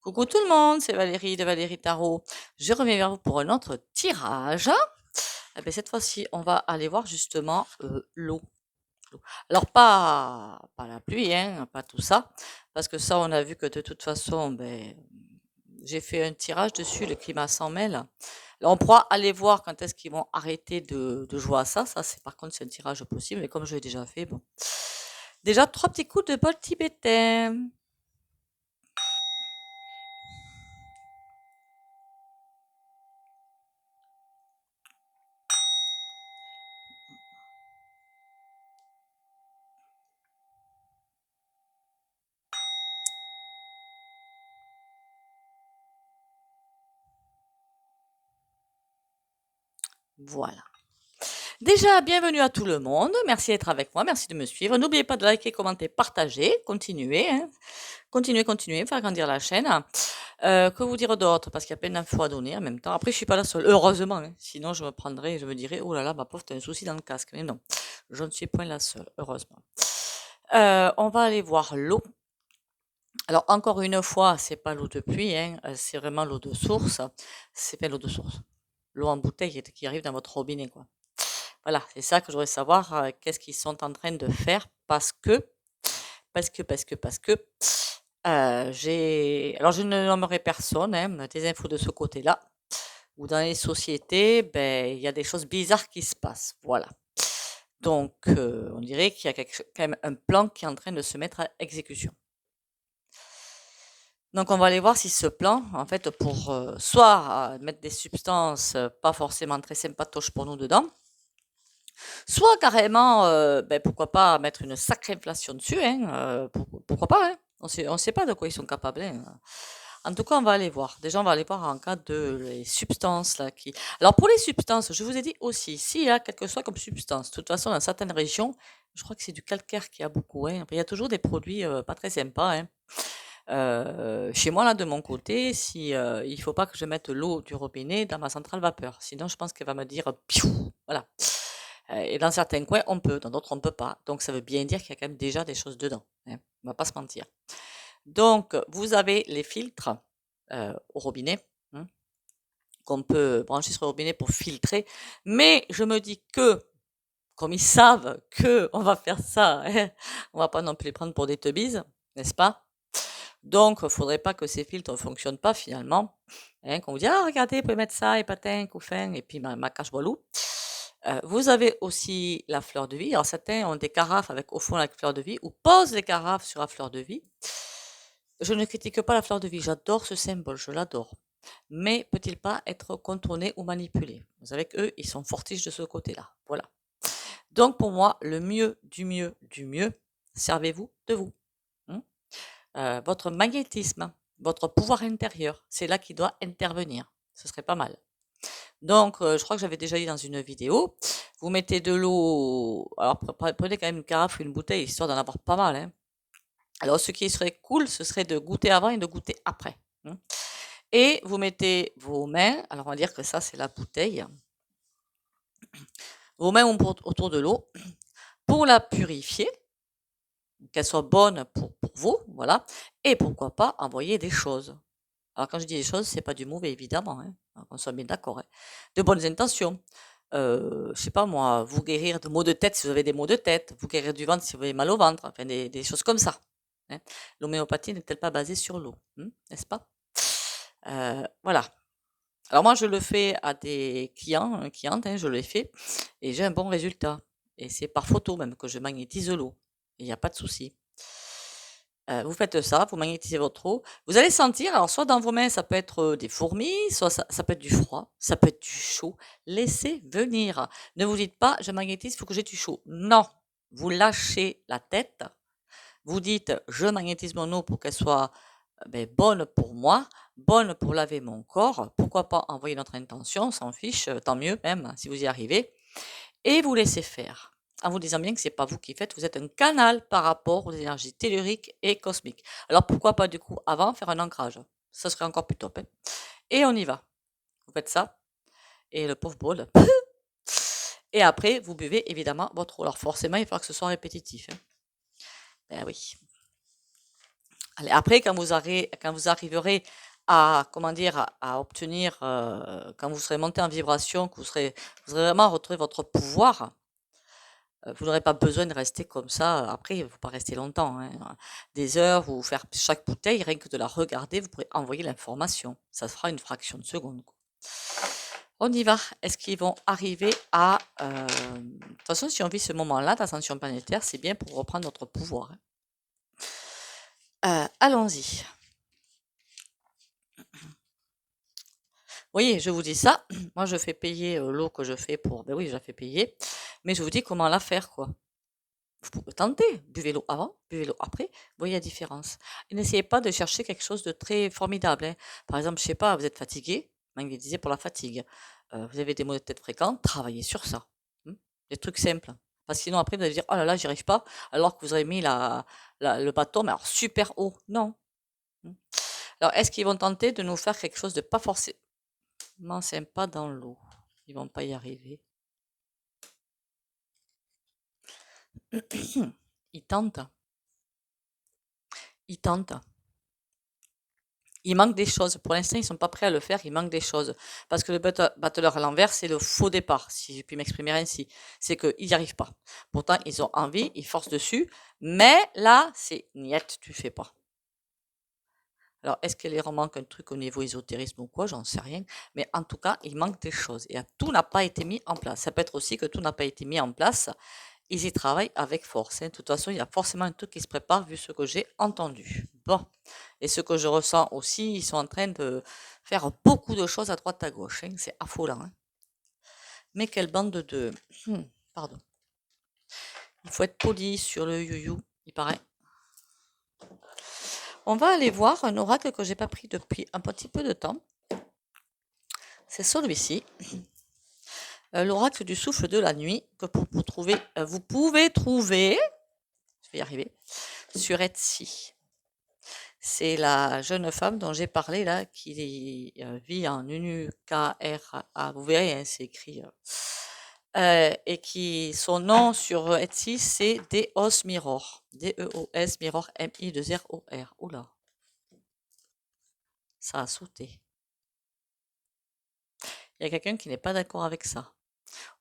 Coucou tout le monde, c'est Valérie de Valérie Tarot. Je reviens vers vous pour un autre tirage. Cette fois-ci, on va aller voir justement l'eau. Alors pas la pluie, hein, pas tout ça, parce que ça, on a vu que de toute façon, j'ai fait un tirage dessus, le climat s'en mêle. Alors on pourra aller voir quand est-ce qu'ils vont arrêter de jouer à ça. Ça, c'est par contre, c'est un tirage possible, mais comme je l'ai déjà fait, bon. Déjà, 3 petits coups de bol tibétain. Voilà. Déjà, bienvenue à tout le monde. Merci d'être avec moi. Merci de me suivre. N'oubliez pas de liker, commenter, partager. Continuez, hein. Continuez, faire grandir la chaîne. Que vous dire d'autre? Parce qu'il y a plein d'infos à donner en même temps. Après, je suis pas la seule. Heureusement, hein. Sinon, je me dirais, oh là là, ma pauvre, t'as un souci dans le casque. Mais non, je ne suis point la seule. Heureusement. On va aller voir l'eau. Alors, encore une fois, c'est pas l'eau de pluie, hein. C'est vraiment l'eau de source. C'est pas l'eau de source. L'eau en bouteille qui arrive dans votre robinet, quoi. Voilà, c'est ça que je voudrais savoir, qu'est-ce qu'ils sont en train de faire parce que, alors je ne nommerai personne, hein, des infos de ce côté-là, ou dans les sociétés, il y a des choses bizarres qui se passent, voilà. Donc, on dirait qu'il y a quand même un plan qui est en train de se mettre à exécution. Donc, on va aller voir si ce plan, en fait, pour soit mettre des substances pas forcément très sympatoches pour nous dedans, soit carrément, pourquoi pas mettre une sacrée inflation dessus, hein, pourquoi pas, hein. On sait pas de quoi ils sont capables, hein. En tout cas, on va aller voir. Déjà, on va aller voir en cas de les substances là qui. Alors pour les substances, je vous ai dit aussi, s'il y a quelque chose comme substance, de toute façon, dans certaines régions, je crois que c'est du calcaire qu'il y a beaucoup, hein. Après, il y a toujours des produits pas très sympas, hein. Chez moi, là, de mon côté, si il faut pas que je mette l'eau du robinet dans ma centrale vapeur, sinon je pense qu'elle va me dire piou, voilà. Et dans certains coins, on peut, dans d'autres, on peut pas. Donc, ça veut bien dire qu'il y a quand même déjà des choses dedans, hein. On va pas se mentir. Donc, vous avez les filtres au robinet, hein, qu'on peut brancher sur le robinet pour filtrer. Mais je me dis que, comme ils savent que on va faire ça, hein, on va pas non plus les prendre pour des teubises, n'est-ce pas? Donc, il faudrait pas que ces filtres ne fonctionnent pas finalement. Hein, qu'on vous dit, ah, regardez, vous pouvez mettre ça, et patin, couffin, et puis ma cache voilou. Vous avez aussi la fleur de vie. Alors, certains ont des carafes avec au fond la fleur de vie ou posent les carafes sur la fleur de vie. Je ne critique pas la fleur de vie, j'adore ce symbole, je l'adore. Mais peut-il pas être contourné ou manipulé? Vous savez qu'eux, ils sont fortiches de ce côté-là. Voilà. Donc, pour moi, le mieux, du mieux, du mieux, servez-vous de vous. Votre magnétisme, votre pouvoir intérieur, c'est là qui doit intervenir. Ce serait pas mal. Donc, je crois que j'avais déjà dit dans une vidéo, vous mettez de l'eau, alors prenez quand même une carafe ou une bouteille, histoire d'en avoir pas mal, hein. Alors, ce qui serait cool, ce serait de goûter avant et de goûter après, hein. Et vous mettez vos mains, alors on va dire que ça, c'est la bouteille, vos mains autour de l'eau pour la purifier, qu'elle soit bonne pour vous, voilà, et pourquoi pas envoyer des choses. Alors, quand je dis des choses, c'est pas du mauvais, évidemment, hein, qu'on soit bien d'accord, hein. De bonnes intentions. Je sais pas moi, vous guérir de maux de tête si vous avez des maux de tête, vous guérir du ventre si vous avez mal au ventre, enfin des choses comme ça, hein. L'homéopathie n'est-elle pas basée sur l'eau, n'est-ce pas? Voilà. Alors moi, je le fais à des clientes, hein, je le fais et j'ai un bon résultat. Et c'est par photo même que je magnétise l'eau. Il n'y a pas de souci. Vous faites ça, vous magnétisez votre eau. Vous allez sentir, alors soit dans vos mains, ça peut être des fourmis, soit ça peut être du froid, ça peut être du chaud. Laissez venir. Ne vous dites pas, je magnétise, il faut que j'ai du chaud. Non, vous lâchez la tête. Vous dites, je magnétise mon eau pour qu'elle soit bonne pour moi, bonne pour laver mon corps. Pourquoi pas envoyer notre intention, s'en fiche, tant mieux même si vous y arrivez. Et vous laissez faire en vous disant bien que c'est pas vous qui faites, vous êtes un canal par rapport aux énergies telluriques et cosmiques. Alors pourquoi pas du coup avant faire un ancrage? Ça serait encore plus top, hein. Et on y va. Vous faites ça et le pauvre bol. Et après vous buvez évidemment votre eau. Alors forcément il faudra que ce soit répétitif, hein. Ben oui. Allez, après, quand vous arriverez à, comment dire, à obtenir, quand vous serez monté en vibration, que vous aurez vraiment retrouvé votre pouvoir, vous n'aurez pas besoin de rester comme ça. Après, il ne faut pas rester longtemps, hein, des heures ou faire chaque bouteille, rien que de la regarder, vous pourrez envoyer l'information. Ça se fera une fraction de seconde, quoi. On y va. Est-ce qu'ils vont arriver à... de toute façon, si on vit ce moment-là d'ascension planétaire, c'est bien pour reprendre notre pouvoir, hein. Allons-y. Oui, je vous dis ça. Moi, je fais payer l'eau que je fais pour... Ben oui, je la fais payer. Mais je vous dis comment la faire, quoi. Vous pouvez tenter. Buvez l'eau avant, buvez l'eau après. Voyez la différence. Et n'essayez pas de chercher quelque chose de très formidable, hein. Par exemple, je sais pas, vous êtes fatigué. Mangue disait pour la fatigue. Vous avez des maux de tête fréquents, travaillez sur ça. Des trucs simples. Parce que sinon, après, vous allez dire, oh là là, j'y arrive pas. Alors que vous avez mis le bâton, mais alors super haut. Non. Alors, est-ce qu'ils vont tenter de nous faire quelque chose de pas forcément sympa dans l'eau? Ils vont pas y arriver. Ils tentent. Ils tentent. Il manque des choses. Pour l'instant, ils ne sont pas prêts à le faire. Il manque des choses. Parce que le battleur à l'envers, c'est le faux départ, si je puis m'exprimer ainsi. C'est qu'ils n'y arrivent pas. Pourtant, ils ont envie, ils forcent dessus. Mais là, c'est niet, tu fais pas. Alors, est-ce qu'il leur manque un truc au niveau ésotérisme ou quoi? J'en sais rien. Mais en tout cas, il manque des choses. Et tout n'a pas été mis en place. Ça peut être aussi que tout n'a pas été mis en place. Ils y travaillent avec force, hein. De toute façon, il y a forcément un truc qui se prépare vu ce que j'ai entendu. Bon. Et ce que je ressens aussi, ils sont en train de faire beaucoup de choses à droite à gauche, hein. C'est affolant, hein. Mais quelle bande de... Pardon. Il faut être poli sur le you-you, il paraît. On va aller voir un oracle que j'ai pas pris depuis un petit peu de temps. C'est celui-ci. L'oracle du souffle de la nuit que vous pouvez trouver, je vais y arriver, sur Etsy. C'est la jeune femme dont j'ai parlé là, qui vit en UNUKRA. Vous verrez, hein, c'est écrit. Et qui, son nom sur Etsy, c'est Deos Mirror. D-E-O-S Mirror M-I-2-R-O-R. Oula, ça a sauté. Il y a quelqu'un qui n'est pas d'accord avec ça.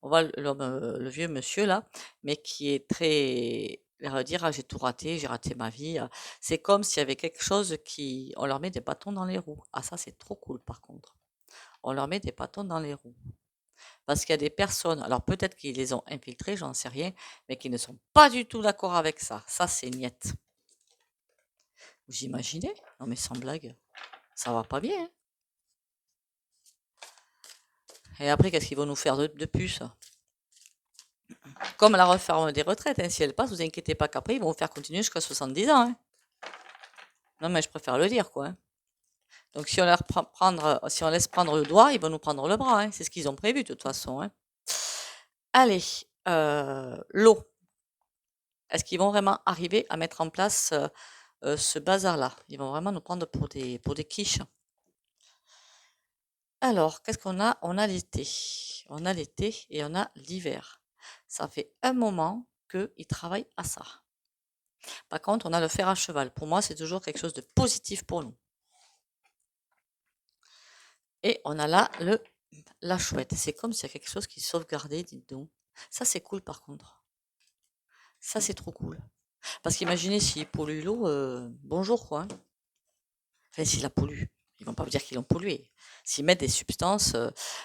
On voit le vieux monsieur là, mais qui est très... Il va dire, ah, j'ai tout raté, j'ai raté ma vie. C'est comme s'il y avait quelque chose qui... On leur met des bâtons dans les roues. Ah, ça, c'est trop cool par contre. On leur met des bâtons dans les roues. Parce qu'il y a des personnes, alors peut-être qu'ils les ont infiltrés, j'en sais rien, mais qui ne sont pas du tout d'accord avec ça. Ça, c'est niette. Vous imaginez? Non, mais sans blague, ça va pas bien, hein. Et après, qu'est-ce qu'ils vont nous faire de plus? Comme la réforme des retraites, hein. Si elle passe, vous inquiétez pas qu'après, ils vont vous faire continuer jusqu'à 70 ans, hein. Non, mais je préfère le dire, quoi, hein. Donc, si on laisse prendre le doigt, ils vont nous prendre le bras, hein. C'est ce qu'ils ont prévu, de toute façon, hein. Allez, l'eau. Est-ce qu'ils vont vraiment arriver à mettre en place ce bazar-là? Ils vont vraiment nous prendre pour des quiches. Alors, qu'est-ce qu'on a? On a l'été. On a l'été et on a l'hiver. Ça fait un moment qu'ils travaillent à ça. Par contre, on a le fer à cheval. Pour moi, c'est toujours quelque chose de positif pour nous. Et on a là la chouette. C'est comme s'il y a quelque chose qui est sauvegardé, dites donc. Ça, c'est cool par contre. Ça, c'est trop cool. Parce qu'imaginez s'ils polluent l'eau, bonjour quoi, hein. Enfin, s'ils la polluent. Ils vont pas vous dire qu'ils l'ont polluée. S'ils mettent des substances,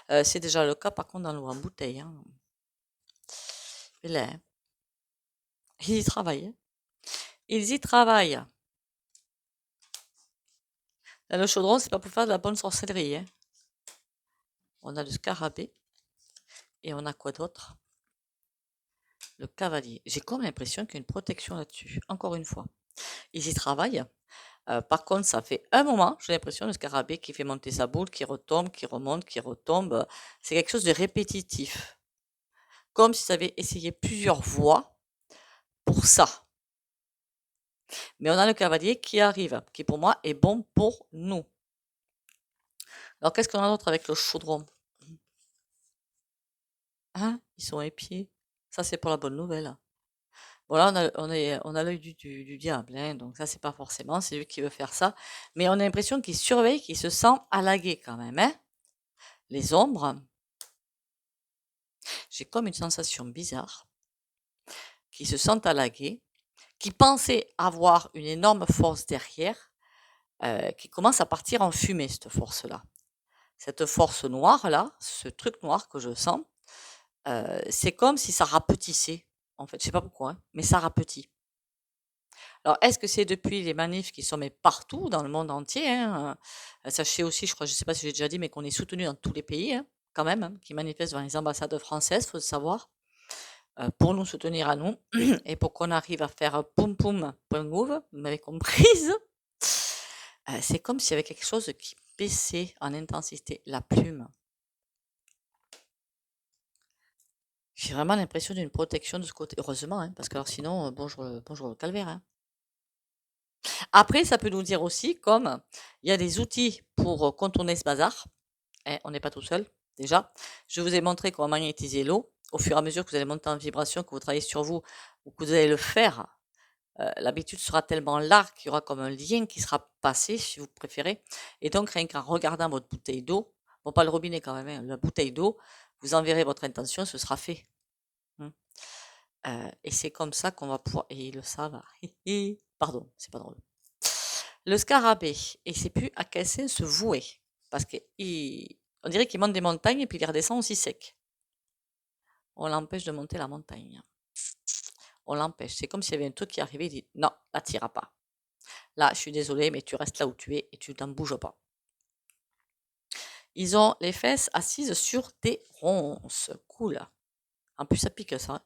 c'est déjà le cas par contre dans l'eau en bouteille, hein. Et là, hein. Ils y travaillent, hein. Ils y travaillent. Là, le chaudron, c'est pas pour faire de la bonne sorcellerie, hein. On a le scarabée. Et on a quoi d'autre? Le cavalier. J'ai comme l'impression qu'il y a une protection là-dessus. Encore une fois. Ils y travaillent. Par contre, ça fait un moment, j'ai l'impression, le scarabée qui fait monter sa boule, qui retombe, qui remonte, qui retombe. C'est quelque chose de répétitif. Comme s'ils avaient essayé plusieurs voies pour ça. Mais on a le cavalier qui arrive, qui pour moi est bon pour nous. Alors, qu'est-ce qu'on a d'autre avec le chaudron? Hein? Ils sont épiés. Ça, c'est pour la bonne nouvelle. Voilà, on a l'œil du diable, hein, donc ça, c'est pas forcément, c'est lui qui veut faire ça. Mais on a l'impression qu'il surveille, qu'il se sent allagué quand même, hein. Les ombres, j'ai comme une sensation bizarre, qui se sentent allagués, qui pensaient avoir une énorme force derrière, qui commence à partir en fumée, cette force-là. Cette force noire-là, ce truc noir que je sens, c'est comme si ça rapetissait. En fait, je sais pas pourquoi, hein, mais ça rapetit. Alors, est-ce que c'est depuis les manifs qui sont mais partout dans le monde entier, hein, sachez aussi, je crois, je sais pas si j'ai déjà dit, mais qu'on est soutenu dans tous les pays, hein, quand même, hein, qui manifestent devant les ambassades françaises, faut le savoir, pour nous soutenir à nous et pour qu'on arrive à faire poum poum, point move, vous m'avez comprise. C'est comme s'il y avait quelque chose qui baissait en intensité, la plume. J'ai vraiment l'impression d'une protection de ce côté. Heureusement, hein, parce que alors sinon, bonjour le calvaire, hein. Après, ça peut nous dire aussi, comme il y a des outils pour contourner ce bazar, hein, on n'est pas tout seul, déjà. Je vous ai montré comment magnétiser l'eau. Au fur et à mesure que vous allez monter en vibration, que vous travaillez sur vous, ou que vous allez le faire, l'habitude sera tellement large qu'il y aura comme un lien qui sera passé, si vous préférez. Et donc, rien qu'en regardant votre bouteille d'eau, bon, pas le robinet quand même, hein, la bouteille d'eau, vous enverrez votre intention, ce sera fait. Mmh. Et c'est comme ça qu'on va pouvoir et ils le savent. Pardon, c'est pas drôle. Le scarabée, il sait plus à quel sein se vouer parce qu'on dirait qu'il monte des montagnes et puis il redescend aussi sec. On l'empêche de monter la montagne. On l'empêche. C'est comme s'il y avait un truc qui arrivait, il dit: «Non, là tu iras pas. Là, je suis désolé, mais tu restes là où tu es et tu n'en bouges pas». Ils ont les fesses assises sur des ronces. Cool. En plus, ça pique ça, hein.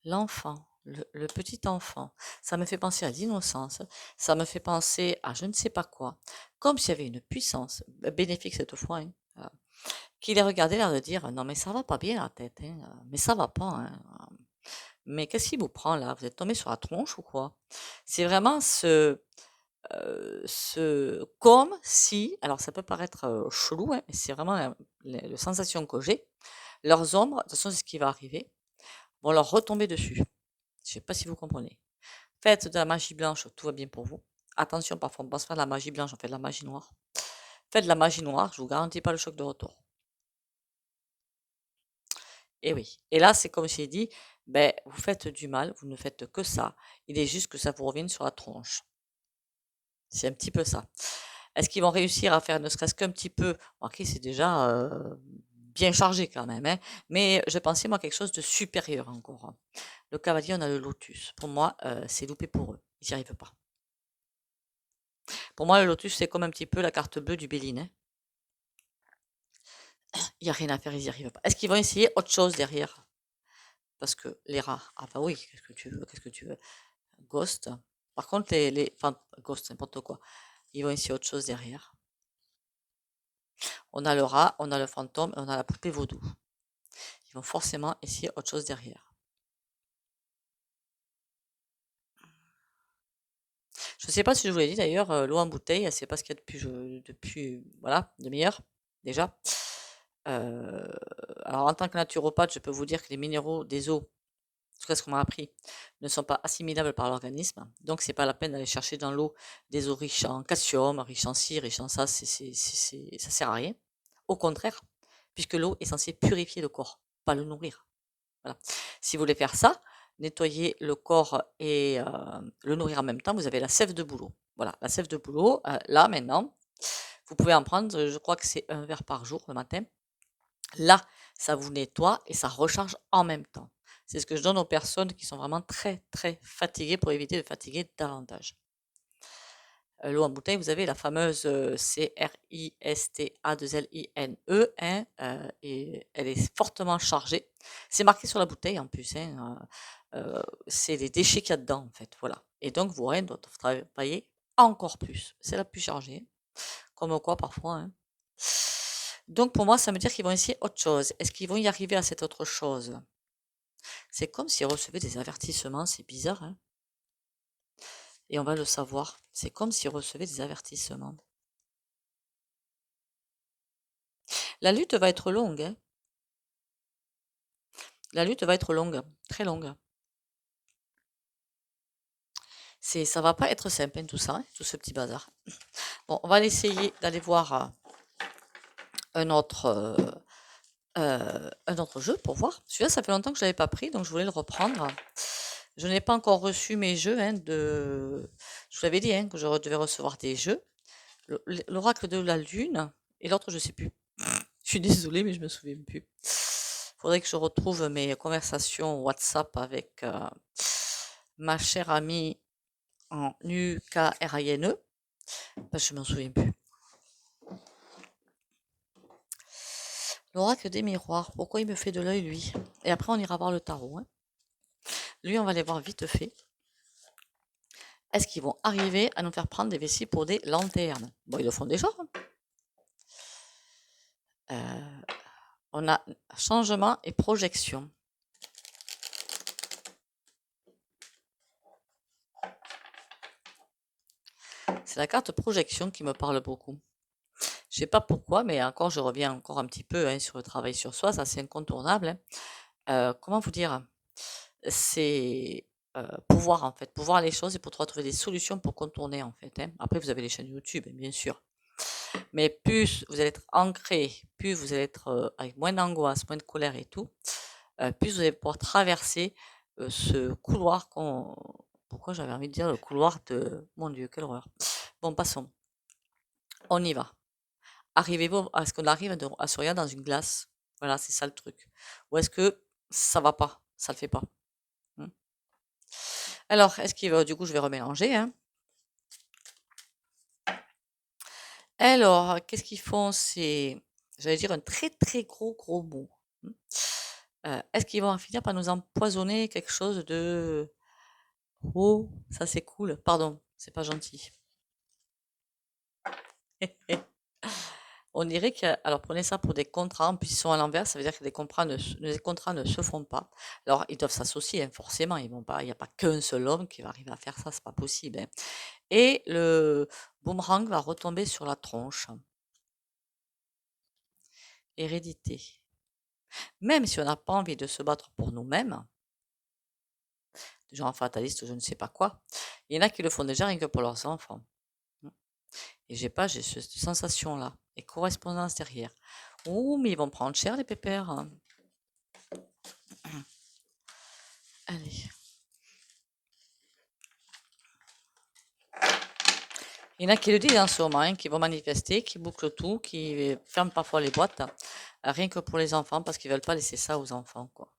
L'enfant, le petit enfant, ça me fait penser à l'innocence, ça me fait penser à je ne sais pas quoi, comme s'il y avait une puissance, bénéfique cette fois, hein, qui les regardait l'air de dire: «Non mais ça va pas bien la tête, hein, mais ça va pas, hein, mais qu'est-ce qui vous prend là? Vous êtes tombé sur la tronche ou quoi?» C'est vraiment comme si, alors ça peut paraître, chelou, hein, mais c'est vraiment la sensation que j'ai, leurs ombres, de toute façon c'est ce qui va arriver, vont leur retomber dessus. Je sais pas si vous comprenez. Faites de la magie blanche, tout va bien pour vous. Attention, parfois on pense faire de la magie blanche, on fait de la magie noire. Faites de la magie noire, je vous garantis pas le choc de retour. Et oui. Et là, c'est comme j'ai dit, ben, vous faites du mal, vous ne faites que ça. Il est juste que ça vous revienne sur la tronche. C'est un petit peu ça. Est-ce qu'ils vont réussir à faire ne serait-ce qu'un petit peu? Ok, c'est déjà bien chargé quand même, hein, mais je pensais moi quelque chose de supérieur encore, hein. Le cavalier, on a le lotus. Pour moi, c'est loupé pour eux. Ils n'y arrivent pas. Pour moi, le lotus, c'est comme un petit peu la carte bleue du Béline, hein. Il n'y a rien à faire, ils n'y arrivent pas. Est-ce qu'ils vont essayer autre chose derrière? Parce que les rats, ah bah oui, qu'est-ce que tu veux? Qu'est-ce que tu veux? Ghost. Par contre, enfin, Ghost, n'importe quoi. Ils vont essayer autre chose derrière. On a le rat, on a le fantôme et on a la poupée vaudou. Ils vont forcément essayer autre chose derrière. Je ne sais pas si je vous l'ai dit d'ailleurs, l'eau en bouteille, c'est pas ce qu'il y a depuis voilà, de meilleur, déjà. Alors en tant que naturopathe, je peux vous dire que les minéraux des eaux, en tout cas ce qu'on m'a appris, ne sont pas assimilables par l'organisme. Donc c'est pas la peine d'aller chercher dans l'eau des eaux riches en calcium, riches en ci, riches en ça, ça sert à rien. Au contraire, puisque l'eau est censée purifier le corps, pas le nourrir. Voilà. Si vous voulez faire ça, nettoyer le corps et le nourrir en même temps, vous avez la sève de bouleau. Voilà, la sève de bouleau, là maintenant, vous pouvez en prendre, je crois que c'est un verre par jour le matin. Là, ça vous nettoie et ça recharge en même temps. C'est ce que je donne aux personnes qui sont vraiment très, très fatiguées pour éviter de fatiguer davantage. L'eau en bouteille, vous avez la fameuse CRISTA2LINE, hein, et elle est fortement chargée. C'est marqué sur la bouteille en plus, hein, c'est les déchets qu'il y a dedans en fait, voilà. Et donc vos reins doivent travailler encore plus. C'est la plus chargée, comme quoi parfois, hein. Donc pour moi, ça veut dire qu'ils vont essayer autre chose. Est-ce qu'ils vont y arriver à cette autre chose? C'est comme s'ils recevaient des avertissements, c'est bizarre, hein? Et on va le savoir. C'est comme s'ils recevaient des avertissements. La lutte va être longue, hein. La lutte va être longue, très longue. Ça va pas être simple, hein, tout ça, hein, tout ce petit bazar. Bon, on va essayer d'aller voir un autre, un autre jeu pour voir. Celui-là, ça fait longtemps que je l'avais pas pris, donc je voulais le reprendre. Je n'ai pas encore reçu mes jeux, hein, je vous l'avais dit, hein, que je devais recevoir des jeux. L'Oracle de la Lune et l'autre, je sais plus. Je suis désolée, mais je me souviens plus. Faudrait que je retrouve mes conversations WhatsApp avec ma chère amie en UKRINE, parce que je m'en souviens plus. L'oracle des miroirs, pourquoi il me fait de l'œil, lui? Et après, on ira voir le tarot. Hein. Lui, on va les voir vite fait. Est-ce qu'ils vont arriver à nous faire prendre des vessies pour des lanternes? Bon, ils le font déjà. On a changement et projection. C'est la carte projection qui me parle beaucoup. Je sais pas pourquoi, mais encore, je reviens encore un petit peu hein, sur le travail sur soi, ça c'est incontournable. Hein. Comment vous dire? C'est pouvoir en fait, pouvoir les choses et pour trouver des solutions pour contourner en fait. Hein. Après, vous avez les chaînes YouTube, bien sûr. Mais plus vous allez être ancré, plus vous allez être avec moins d'angoisse, moins de colère et tout, plus vous allez pouvoir traverser ce couloir qu'on... Pourquoi j'avais envie de dire le couloir de... Mon Dieu, quelle horreur. Bon, passons. On y va. Arrivez-vous à ce qu'on arrive à se regarder dans une glace? Voilà, c'est ça le truc. Ou est-ce que ça va pas? Ça le fait pas. Hmm. Alors, est-ce qu'il va... Du coup, je vais remélanger. Hein. Alors, qu'est-ce qu'ils font? C'est, j'allais dire, un très très gros mot. Est-ce qu'ils vont finir par nous empoisonner quelque chose de... Oh, ça c'est cool. Pardon, c'est pas gentil. On dirait que, alors prenez ça pour des contrats, en plus ils sont à l'envers, ça veut dire que les contrats ne se font pas. Alors ils doivent s'associer, hein, forcément, ils vont pas, il n'y a pas qu'un seul homme qui va arriver à faire ça, c'est pas possible. Hein. Et le boomerang va retomber sur la tronche. Hérédité. Même si on n'a pas envie de se battre pour nous-mêmes, genre fataliste ou je ne sais pas quoi, il y en a qui le font déjà rien que pour leurs enfants. Et j'ai cette sensation-là. Et correspondance derrière. Ouh, mais ils vont prendre cher les pépères. Hein. Allez. Il y en a qui le disent en ce moment, hein, qui vont manifester, qui bouclent tout, qui ferment parfois les boîtes, rien que pour les enfants, parce qu'ils veulent pas laisser ça aux enfants, quoi.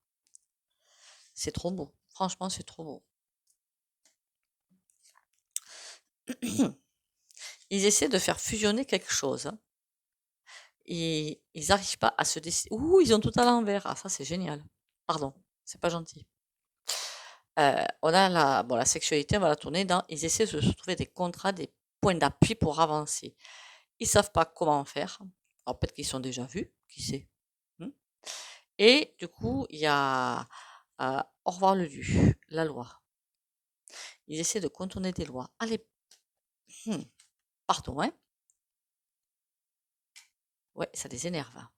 C'est trop beau. Franchement, c'est trop beau. Ils essaient de faire fusionner quelque chose. Hein. Ils n'arrivent pas à se décider. Ouh, ils ont tout à l'envers. Ah, ça, c'est génial. Pardon, c'est pas gentil. On a la sexualité, on va la tourner dans. Ils essaient de se trouver des contrats, des points d'appui pour avancer. Ils savent pas comment faire. Alors peut-être qu'ils sont déjà vus, qui sait. Hmm. Et du coup, il y a au revoir le dû, la loi. Ils essaient de contourner des lois. Allez, pardon, hein. Ouais, ça les énerve. Hein.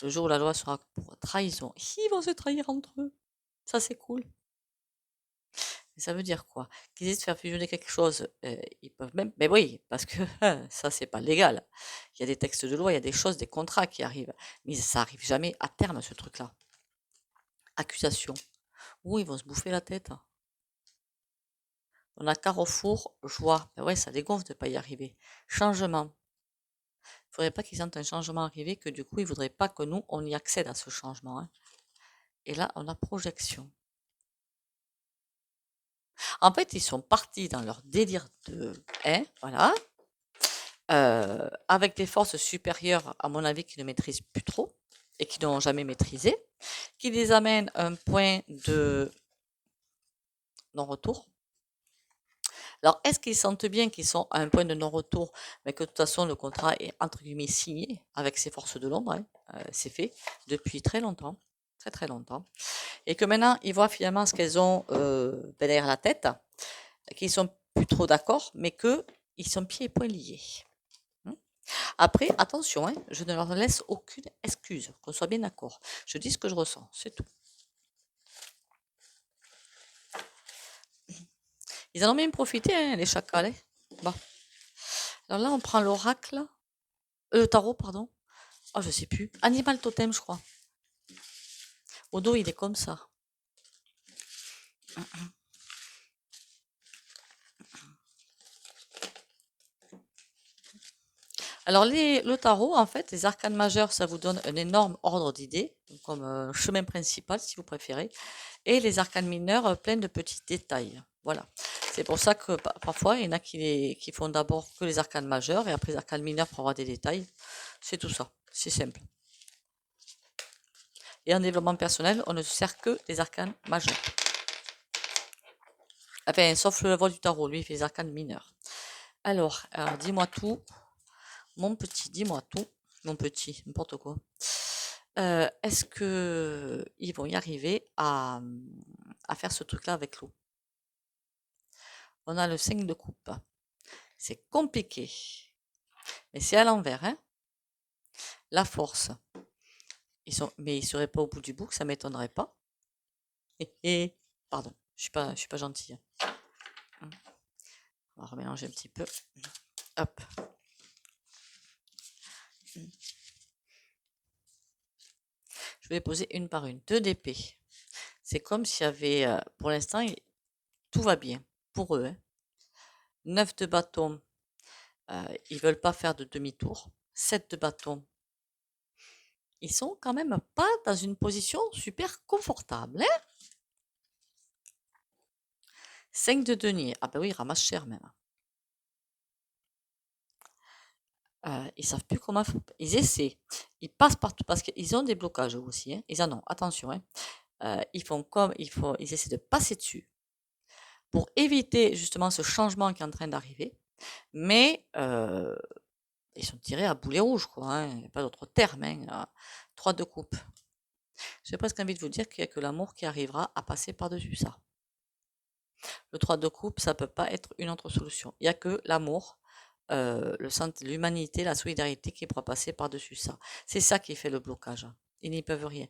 Le jour où la loi sera pour trahison, ils vont se trahir entre eux. Ça, c'est cool. Mais ça veut dire quoi? Qu'ils essaient de faire fusionner quelque chose, ils peuvent même... Mais oui, parce que ça, c'est pas légal. Il y a des textes de loi, il y a des choses, des contrats qui arrivent. Mais ça arrive jamais à terme, ce truc-là. Accusation. Ouh, ils vont se bouffer la tête. On a Carrefour, joie. Ben ouais, ça dégonfle de ne pas y arriver. Changement. Il ne faudrait pas qu'ils sentent un changement arriver, que du coup, ils ne voudraient pas que nous, on y accède à ce changement. Hein. Et là, on a projection. En fait, ils sont partis dans leur délire de... Hein, voilà. Avec des forces supérieures, à mon avis, qui ne maîtrisent plus trop et qui n'ont jamais maîtrisé, qui les amènent à un point de non-retour. Alors, est-ce qu'ils sentent bien qu'ils sont à un point de non-retour, mais que de toute façon, le contrat est entre guillemets signé avec ces forces de l'ombre, hein, c'est fait depuis très longtemps, très très longtemps, et que maintenant, ils voient finalement ce qu'elles ont derrière la tête, qu'ils sont plus trop d'accord, mais qu'ils sont pieds et poings liés. Après, attention, hein, je ne leur laisse aucune excuse, qu'on soit bien d'accord. Je dis ce que je ressens, c'est tout. Ils en ont même profité, hein, les chacals. Hein. Bon. Alors là, on prend l'oracle. Le tarot, pardon. Oh, je sais plus. Animal totem, je crois. Au dos, il est comme ça. Alors, le tarot, en fait, les arcanes majeurs, ça vous donne un énorme ordre d'idées, comme chemin principal, si vous préférez. Et les arcanes mineurs, plein de petits détails. Voilà. C'est pour ça que parfois, il y en a qui font d'abord que les arcanes majeurs et après les arcanes mineurs pour avoir des détails. C'est tout ça. C'est simple. Et en développement personnel, on ne se sert que des arcanes majeurs. Enfin, sauf le vol du tarot, lui, il fait les arcanes mineurs. Alors dis-moi tout. Mon petit, dis-moi tout. Mon petit, n'importe quoi. Est-ce que ils vont y arriver à faire ce truc-là avec l'eau? On a le 5 de coupe. C'est compliqué. Mais c'est à l'envers, hein. La force. Mais ils seraient pas au bout du bout, ça m'étonnerait pas. Pardon, je suis pas gentille. On va remélanger un petit peu. Hop. Je vais les poser une par une. 2 d'épée. C'est comme s'il y avait, pour l'instant, tout va bien pour eux. Hein. 9 de bâton, ils veulent pas faire de demi-tour. 7 de bâton, ils sont quand même pas dans une position super confortable. Hein. 5 de denier, ah ben oui, ils ramassent cher même. Ils savent plus comment faire. Ils essaient. Ils passent partout parce qu'ils ont des blocages eux aussi. Hein. Ils en ont, attention. Hein. Ils font comme ils essaient de passer dessus pour éviter justement ce changement qui est en train d'arriver. Mais ils sont tirés à boulet rouge, quoi. Hein. Il n'y a pas d'autre terme. Hein. 3 de coupe. J'ai presque envie de vous dire qu'il n'y a que l'amour qui arrivera à passer par-dessus ça. Le 3 de coupe, ça ne peut pas être une autre solution. Il n'y a que l'amour, l'humanité, la solidarité qui pourra passer par-dessus ça. C'est ça qui fait le blocage. Ils n'y peuvent rien.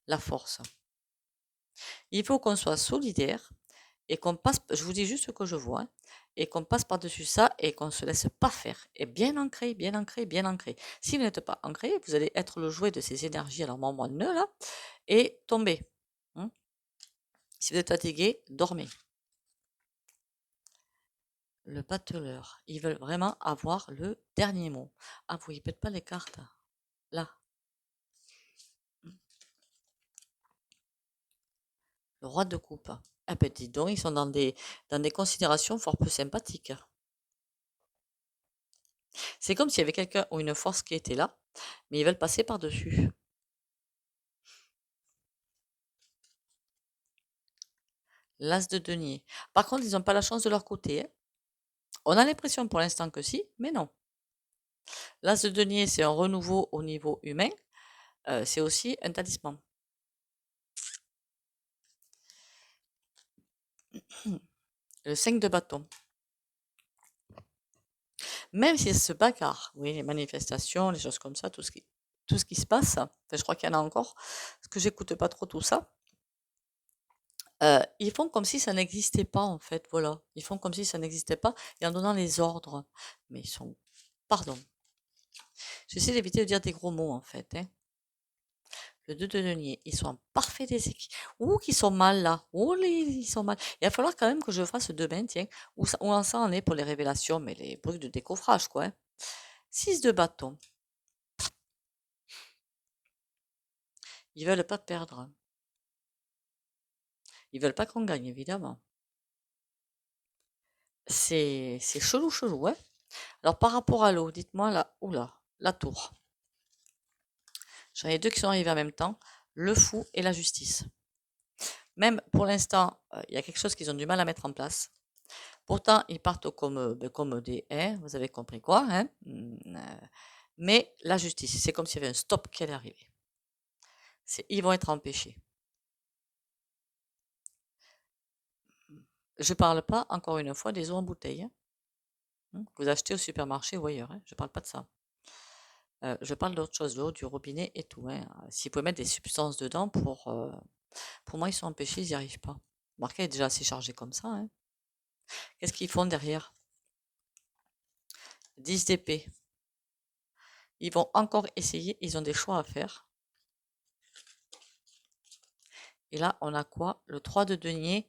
La force. Il faut qu'on soit solidaire et qu'on passe, je vous dis juste ce que je vois, hein, et qu'on passe par-dessus ça et qu'on ne se laisse pas faire. Et bien ancré, bien ancré, bien ancré. Si vous n'êtes pas ancré, vous allez être le jouet de ces énergies, alors moi nœud là, et tomber. Hein. Si vous êtes fatigué, dormez. Le battleur, ils veulent vraiment avoir le dernier mot. Ah, vous ne pètent pas les cartes. Là. Le roi de coupe. Ah ben dis donc, ils sont dans des considérations fort peu sympathiques. C'est comme s'il y avait quelqu'un ou une force qui était là, mais ils veulent passer par-dessus. L'as de denier. Par contre, ils n'ont pas la chance de leur côté. Hein. On a l'impression pour l'instant que si, mais non. L'as de denier, c'est un renouveau au niveau humain. C'est aussi un talisman. Le 5 de bâton. Même si ça se bagarre, oui, les manifestations, les choses comme ça, tout ce qui se passe, enfin, je crois qu'il y en a encore, parce que j'écoute pas trop tout ça, ils font comme si ça n'existait pas, en fait, voilà. Ils font comme si ça n'existait pas, et en donnant les ordres. Mais ils sont... Pardon. J'essaie d'éviter de dire des gros mots, en fait. Hein. Le 2 de denier, ils sont en parfait déséquilibre. Ouh, qu'ils sont mal, là. Oh, ils sont mal. Il va falloir quand même que je fasse demain, tiens, où ça en est pour les révélations, mais les bruits de décoffrage, quoi. Hein. 6 de bâton. Ils veulent pas perdre. Ils veulent pas qu'on gagne, évidemment. C'est chelou, chelou, hein. Alors, par rapport à l'eau, dites-moi là, oula, la tour. J'en ai deux qui sont arrivés en même temps, le fou et la justice. Même pour l'instant, il y a quelque chose qu'ils ont du mal à mettre en place. Pourtant, ils partent comme des hein, vous avez compris quoi, hein. Mais la justice, c'est comme s'il y avait un stop qui allait arriver. Ils vont être empêchés. Je ne parle pas, encore une fois, des eaux en bouteille. Hein. Vous achetez au supermarché ou ailleurs. Hein. Je ne parle pas de ça. Je parle d'autre chose, de l'eau, du robinet et tout. Hein. S'ils pouvaient mettre des substances dedans, pour moi, ils sont empêchés, ils n'y arrivent pas. Marqué est déjà assez chargé comme ça. Hein. Qu'est-ce qu'ils font derrière? 10 d'épée. Ils vont encore essayer, ils ont des choix à faire. Et là, on a quoi? Le 3 de denier.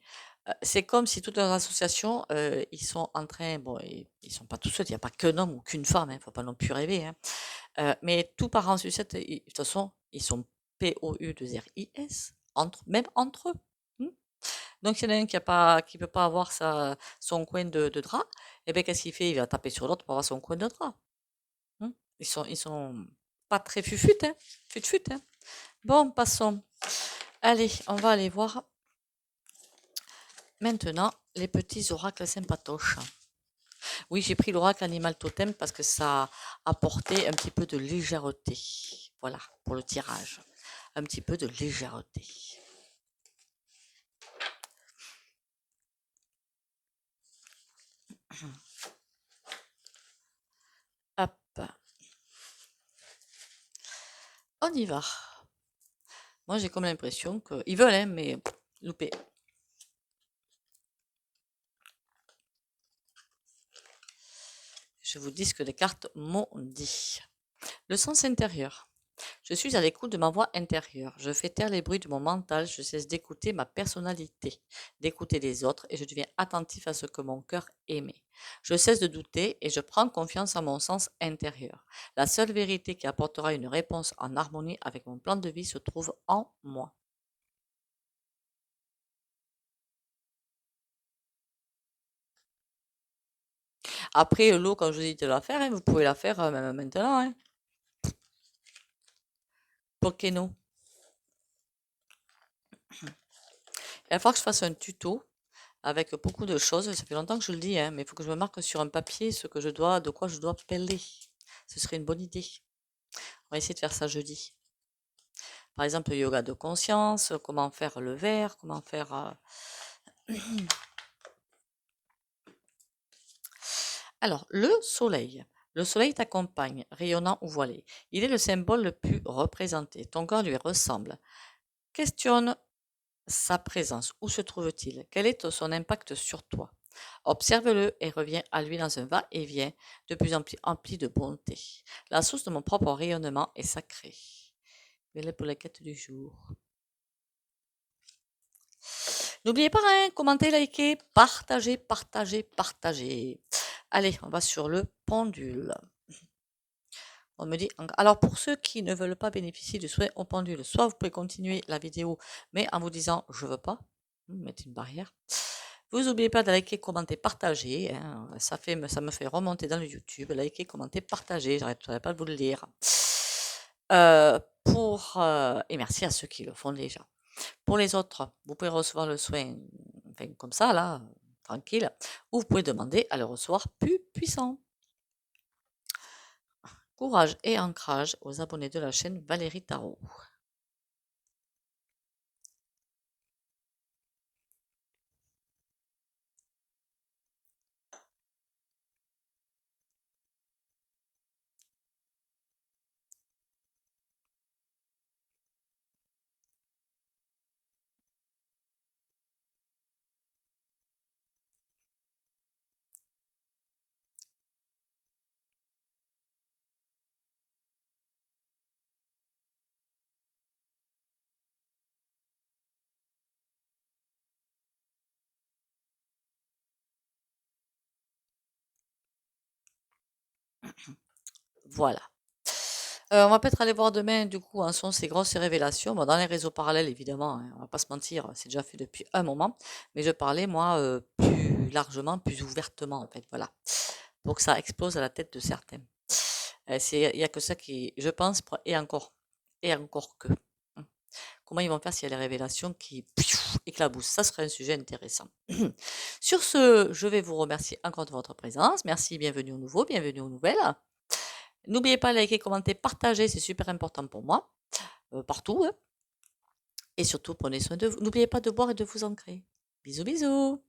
C'est comme si toute leur association, ils sont en train, bon, ils sont pas tous seuls, il n'y a pas qu'un homme ou qu'une femme, il ne faut pas non plus rêver, hein. Mais tout part en sucette, de toute façon, ils sont POU2RIS, même entre eux. Donc, s'il y en a un qui peut pas avoir son coin de drap, eh bien, qu'est-ce qu'il fait? Il va taper sur l'autre pour avoir son coin de drap. Ils sont pas très fufutes, hein. Fut, hein. Bon, passons. Allez, on va aller voir maintenant les petits oracles sympatoches. Oui, j'ai pris l'oracle animal totem parce que ça apportait un petit peu de légèreté. Voilà, pour le tirage. Un petit peu de légèreté. Hop. On y va. Moi, j'ai comme l'impression qu'ils veulent, hein, mais loupé. Je vous dis ce que les cartes m'ont dit. Le sens intérieur. Je suis à l'écoute de ma voix intérieure. Je fais taire les bruits de mon mental. Je cesse d'écouter ma personnalité, d'écouter les autres et je deviens attentif à ce que mon cœur aimait. Je cesse de douter et je prends confiance en mon sens intérieur. La seule vérité qui apportera une réponse en harmonie avec mon plan de vie se trouve en moi. Après, l'eau, quand je vous dis de la faire, hein, vous pouvez la faire même maintenant. Hein. Pokéno. Il va falloir que je fasse un tuto avec beaucoup de choses. Ça fait longtemps que je le dis, hein, mais il faut que je me marque sur un papier de quoi je dois peler. Ce serait une bonne idée. On va essayer de faire ça jeudi. Par exemple, le yoga de conscience, comment faire le verre, comment faire... Alors, le soleil. Le soleil t'accompagne, rayonnant ou voilé. Il est le symbole le plus représenté. Ton corps lui ressemble. Questionne sa présence. Où se trouve-t-il? Quel est son impact sur toi? Observe-le et reviens à lui dans un va-et-vient de plus en plus empli de bonté. La source de mon propre rayonnement est sacrée. Voilà pour la quête du jour. N'oubliez pas, hein, commenter, liker, partager, partager, partager. Allez, on va sur le pendule. On me dit, alors pour ceux qui ne veulent pas bénéficier du soin au pendule, soit vous pouvez continuer la vidéo, mais en vous disant je veux pas, mettez une barrière. Vous n'oubliez pas de liker, commenter, partager. Hein, ça me fait remonter dans le YouTube. Liker, commenter, partager. J'arrêterai pas de vous le dire. Et merci à ceux qui le font déjà. Pour les autres, vous pouvez recevoir le soin comme ça, là, tranquille, ou vous pouvez demander à le recevoir plus puissant. Courage et ancrage aux abonnés de la chaîne Valérie Tarot. Voilà. On va peut-être aller voir demain, du coup, en sont ces grosses révélations. Bon, dans les réseaux parallèles, évidemment, hein, on va pas se mentir, c'est déjà fait depuis un moment. Mais je parlais, moi, plus largement, plus ouvertement, en fait, voilà. Pour que ça explose à la tête de certains. Il y a que ça qui, je pense, et encore que. Hein. Comment ils vont faire s'il y a les révélations qui éclaboussent? Ça serait un sujet intéressant. Sur ce, je vais vous remercier encore de votre présence. Merci, bienvenue aux nouveaux, bienvenue aux nouvelles. N'oubliez pas de liker, commenter, partager, c'est super important pour moi, partout. Hein. Et surtout, prenez soin de vous. N'oubliez pas de boire et de vous ancrer. Bisous, bisous.